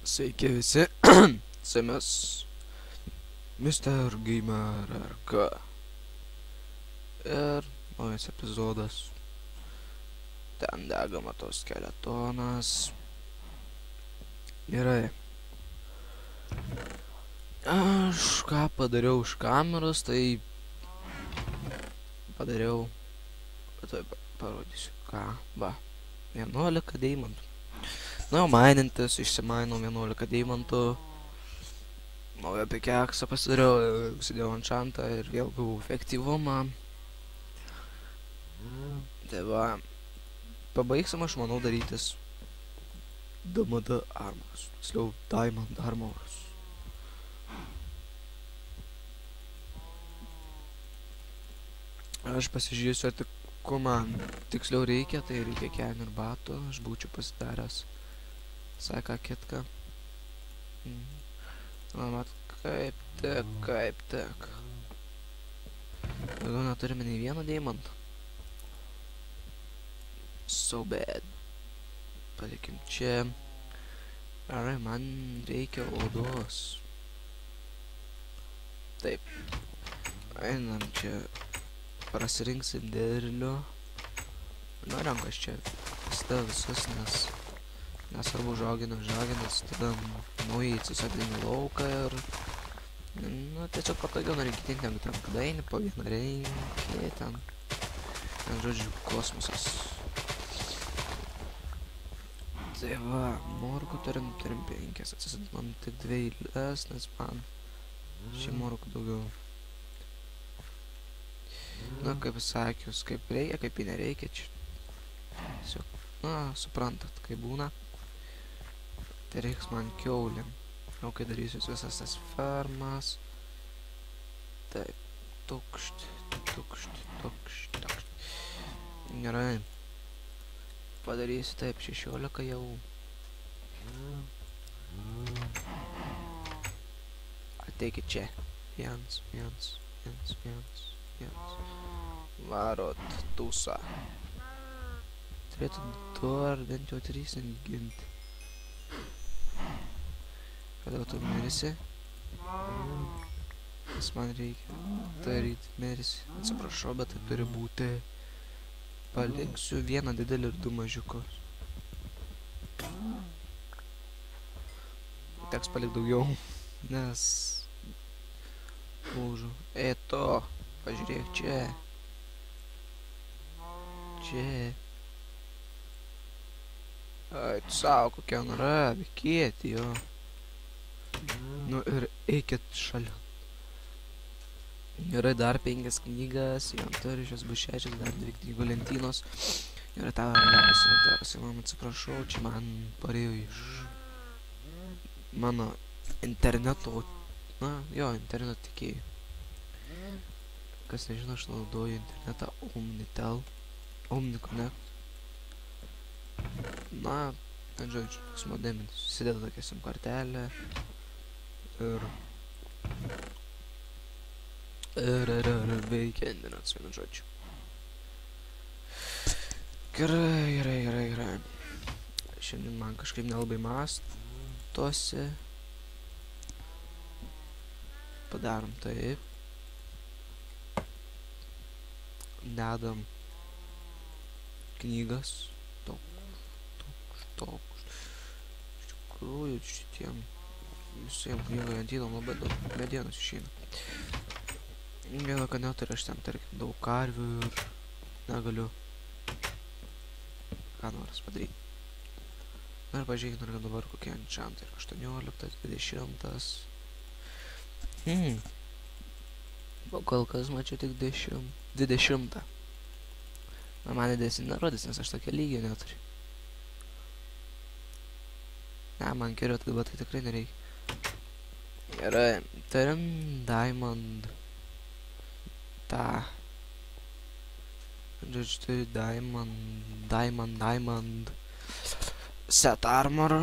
Sveiki visi, su jumis Mr. Gamer RK ir naujas epizodas. Ten degama tos skeletonas. Gerai. Aš ką padariau iš kameros, tai padariau, parodysiu ką, va, 11 deimantų. Na jau mainintis, išsimainau 11 deimantų. Naują pikeksą pasidariau, užsidėjau enchantą ir vėl gavau efektyvumą. Tai va, pabaigsim aš manau darytis DMD armors, tiksliau Diamond armors. Aš pasižiūrėsiu, ar tik ko man tiksliau reikia, tai reikia kelnių ir batų, aš būčiau pasidaręs visai ką kitką. Mat, kaip tik. Daugiau neturime nei vieną deimantą. So bad. Palikim čia. Gerai, man reikia odos. Taip. Einam čia. Prasirinksim derlių. Nu, renkas čia visus, nes nesvarbu žaginas, tada naujai atsisodini lauką ir nu, tiesiog patogiau nurinkti, negu ten kada eini po vieną reikia, ten žodžiu, kosmosas. Tai va, morgų turim 5, atsisodinam tik 2 eilės, nes man šį morgų daugiau. Na, kaip sakius, kaip reikia, kaip ir nereikia čia. Tiesiog, na, suprantat, kaip būna. Tai reiks man kiaulėm. Jau kai darysiu visas tas fermas. Taip, tukšt. Gerai. Padarysiu taip, 16 jau. Ateikit čia. Viens. Varot tūsą. Turėtų 2 ar bent jau 3 ginti. Kada tu mirisi? Nes man reikia daryti mirisi. Atsiprašau, bet tai turi būti. Paliksiu 1 didelį ir 2 mažiukus. Teks palik daugiau, nes lūžu. Eto, pažiūrėk čia. Ai, tu savo kokia nora, kieti jo. Nu ir eikit šalia. Gerai, dar 5 knygas, inventorius bus 6, dar 2 knygų lentynos. Gerai, tavęs, man atsiprašau, čia man parėjo iš mano interneto, na, jo, interneto tikėjai. Kas nežino, aš naudoju internetą OmniConnect. Na, ten žodžiu, toks modeminis. Susideda tokia SIM kortelė. Ir veikia internetas, vienu žodžiu. Gerai. Šiandien man kažkaip nelabai mąstosi. Padarom taip. Dedam knygas. Iš tikrųjų, šitiem visiem knygų lentynom labai daug medienos išeina. Gaila, kad neturiu aš ten, tarkim, daug karvių ir negaliu ką nors padaryti. Na ir pažiūrėkit, ar dabar kokie enchantai. 18, 20. O kol kas mačiau tik 20. Na, man didesnį nerodys, nes aš tokia lygio neturiu. Ne, man geriau atgaba, tai tikrai nereikia. Gerai, turim Diamond. Žodžiu, turi Diamond set armor.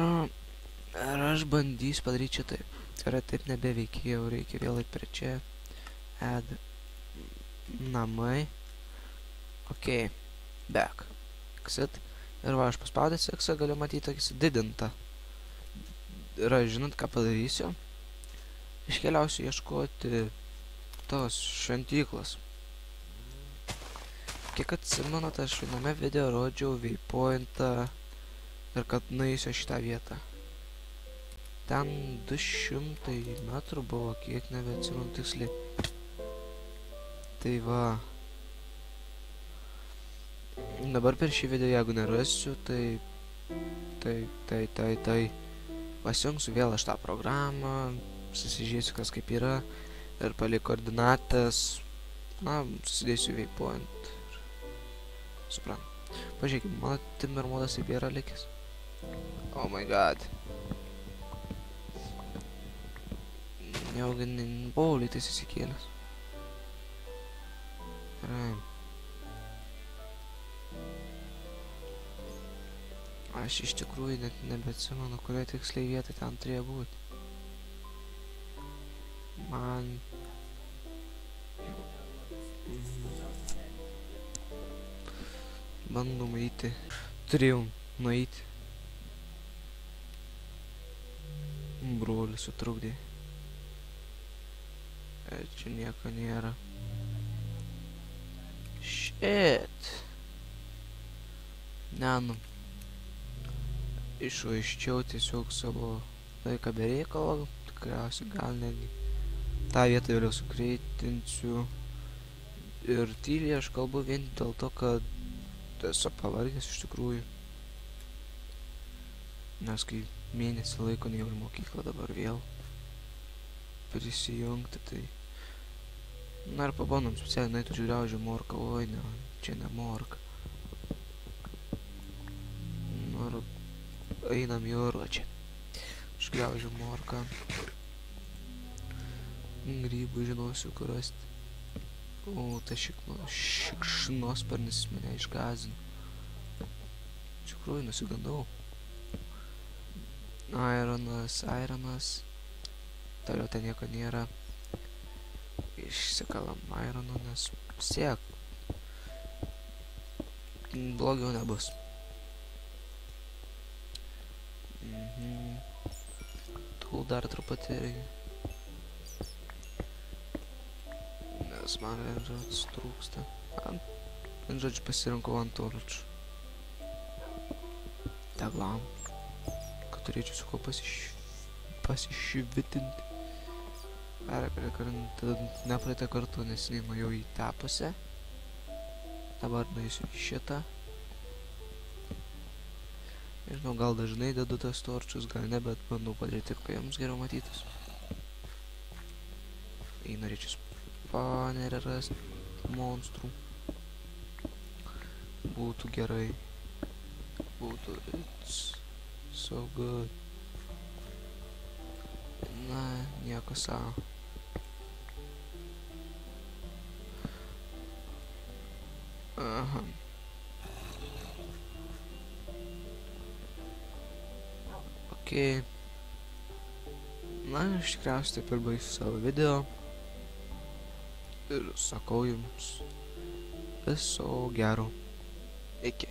Ir aš bandysiu padaryti čia taip. Gerai, taip nebeveikia, jau reikia vėl eiti prie čia. Add namai. Ok, back. Exit. Ir va, aš paspaudęs X galiu matyti tokį didintą. yra, žinot, ką padarysiu? Iškeliausiu ieškoti tos šventyklos. Kiek atsimenu, aš viename video rodžiau waypointą ir kad nueisiu šitą vietą. Ten 200 metrų buvo, kiek nebeatsimenu tiksliai. Tai va. Dabar per šį video, jeigu nerasiu, tai pasijungsiu vėl aš tą programą, susižiūrėsiu, kas kaip yra, ir paliek koordinates, na, susidėsiu waypoint. Suprantu. Pažiūrėkime, mano Timber modas taip yra likęs. Oh my god. Nejaugi buvau lytais įsikėlęs. Gerai. Aš iš tikrųjų net nebeatsimenu, kurioje tiksliai vietai ten turėjo būti. Man... Bandom eiti. Turėjau nueiti. Brolis sutrukdė. Čia nieko nėra. Shit. Ne, nu. Išvaiščiau tiesiog savo laiką be reikalo. Tikriausiai gal netgi tą vietą vėliau sukreitinsiu. Ir tyliai aš kalbu vien dėl to, kad esu pavargęs iš tikrųjų. Nes kai mėnesį laiko nejau į mokyklą dabar vėl prisijungti, tai... Na ir pabandom specialiai nueit užgriaužiu morką. Oi, ne, čia ne morka. Nu ir einam į urvą čia. Užgriaužiu morką. Grybų žinosiu, kur rasti. O, tai šikšnosparnis mane išgąsdino. Iš tikrųjų nusigandau. Ironas. Toliau ten nieko nėra. Išsikalam ironą, nes siek. Blogiau nebus. Tul dar truputį. Nes man žodžiu trūksta. Žodžiu pasirinkau ant torčių. Teglam. Kad turėčiau su ko pasišvitinti. Nepraeitą kartą nesiniai nuėjau į tą pusę. Dabar nueisiu į šitą. Nežinau, gal dažnai dedu tas torčius, gal ne, bet bandau padaryti, kad jums geriau matytus. Jei norėčiau spanerį rasti monstrų. Būtų gerai. Būtų it's so good. Na, nieko savo. Aha. Okei. Na, aš tikriausiai taip ir baigsiu savo video. Ir sakau jums viso gero. Iki.